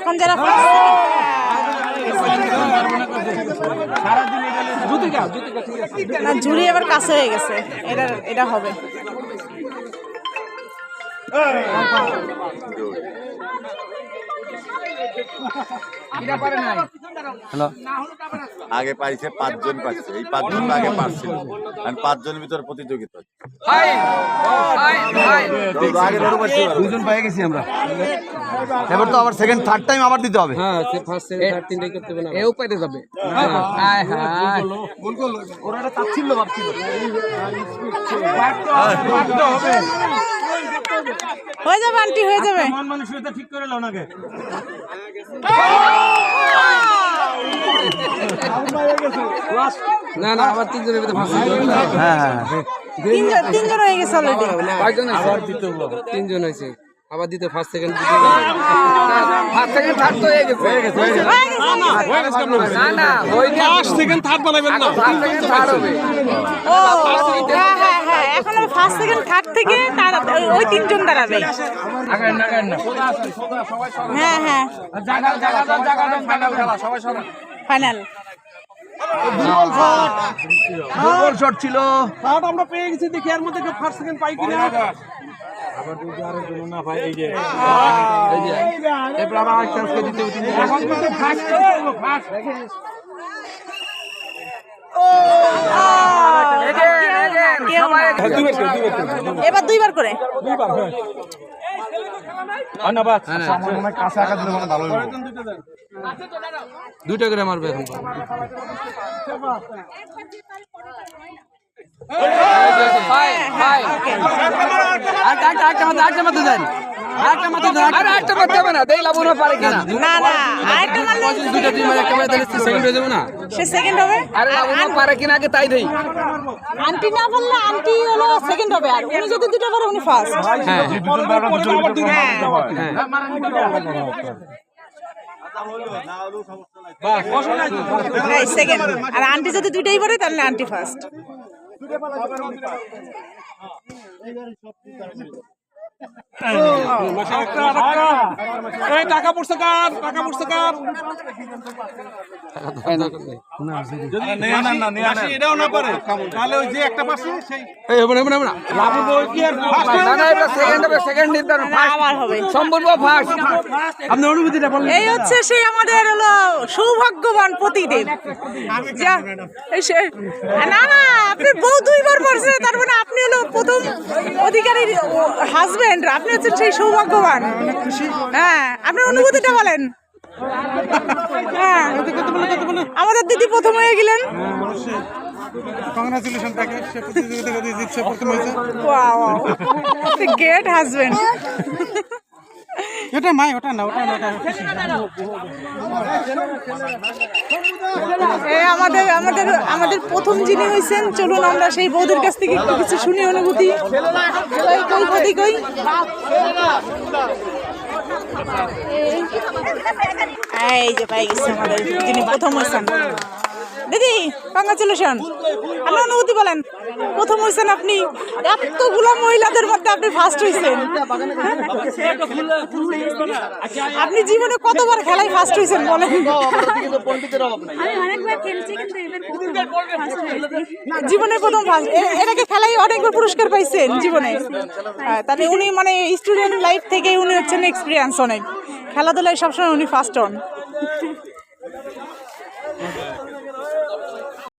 এখন যারা না ঝুড়ি এবার কাছে হয়ে গেছে, এটা হবে। আগে পাইছে 5 জন পাইছে, এই 5 জন আগে পারছিল, আর 5 জনের ভিতর প্রতিযোগিতা। দুজন পেয়ে গেছি আমরা, এবার তো আবার সেকেন্ড থার্ড টাইম আবার দিতে হবে। হ্যাঁ ফার্স্ট সেকেন্ড থার্ড তিনটাই করতে হবে না, এও পাইতে যাবে। হায় হায় গোল গোল ওরা এটা তাচ্ছিল ভাবছিল হবে, হয়ে যাবে আন্টি, হয়ে যাবে। মন মানসিকতা ঠিক করে লাও নাকে। না না আবার তিনজনের ভিতরে ফার্স্ট। হ্যাঁ হ্যাঁ তিনজন হয়ে গেছে অলরেডি। কয়জন আবার দিতে হলো? তিনজন হয়েছে, আবার দিতে ফার্স্ট সেকেন্ড দিতে ফার্স্ট সেকেন্ড থার্ড তো হয়ে গেছে। না না ওই ফার্স্ট সেকেন্ড থার্ড বানাবেন না, ফার্স্ট সেকেন্ড থার্ড হবে। ও হ্যাঁ হ্যাঁ হ্যাঁ, এখন ফার্স্ট সেকেন্ড থার্ড থেকে ওই তিনজন দাঁড়াবে। হ্যাঁ হ্যাঁ ফাইনাল। গোল শট ছিল, আমরা পেয়ে গেছি, দেখি এর মধ্যে ফার্স্ট সেকেন্ড পাই কিনা। আবার দুই আরেক জন না ভাই, এই যে এবার আবার চান্স কে দিতে হচ্ছে। এখন কিন্তু ফার্স্ট ফার্স্ট এবার দুইবার করে দুইটা করে মারবে এখন। সে সেকেন্ড হবে। আন্টি না বললে আন্টি হলো সেকেন্ড হবে, আর উনি যদি দুটো পারে উনি ফার্স্ট। সেকেন্ড, আর আন্টি যদি দুইটাই পারে তাহলে আন্টি ফার্স্ট। টাকা পড়ছে কার, টাকা পড়ছে কার? এটাও না পারে তাহলে ওই যে একটা পাশে সেই আপনার অনুভূতিটা বলেন। এই হচ্ছে সেই আমাদের হলো সৌভাগ্যবান পতিদেব। না না, আপনি বউ দুইবার পড়ছে, তার মানে আপনি হলো প্রথম অধিকারীর হাজবেন্ড, আপনি হচ্ছেন সেই সৌভাগ্যবান। হ্যাঁ, আপনার অনুভূতিটা বলেন। হ্যাঁ, আমাদের দিদি প্রথম হয়ে গেলেন। কংগ্রাচুলেশন তাকে, সে প্রতিযোগিতা জিতছে, প্রথম হয়েছে। Wow, great husband. এটা মাই, ওটা না, ওটা না, আমাদের আমাদের আমাদের প্রথম যিনি হয়েছেন, চলুন আমরা সেই বৌদির কাছ থেকে একটু কিছু শুনি অনুভূতি। কই এই যে পাই গেছে আমাদের যিনি প্রথম হয়েছেন। দিদি কংগ্রাচুলেশন, আপনার অনুভূতি বলেন। প্রথম হয়েছেন আপনি, এতগুলো মহিলাদের মধ্যে আপনি ফার্স্ট হয়েছেন। আপনি জীবনে কতবার খেলায় ফার্স্ট হয়েছেন বলেন? জীবনে প্রথম ফার্স্ট, এটাকে খেলায় অনেকবার পুরস্কার পাইছেন জীবনে। তাহলে উনি মানে স্টুডেন্ট লাইফ থেকে উনি হচ্ছেন এক্সপিরিয়েন্স অনেক, খেলাধুলায় সবসময় উনি ফার্স্ট হন।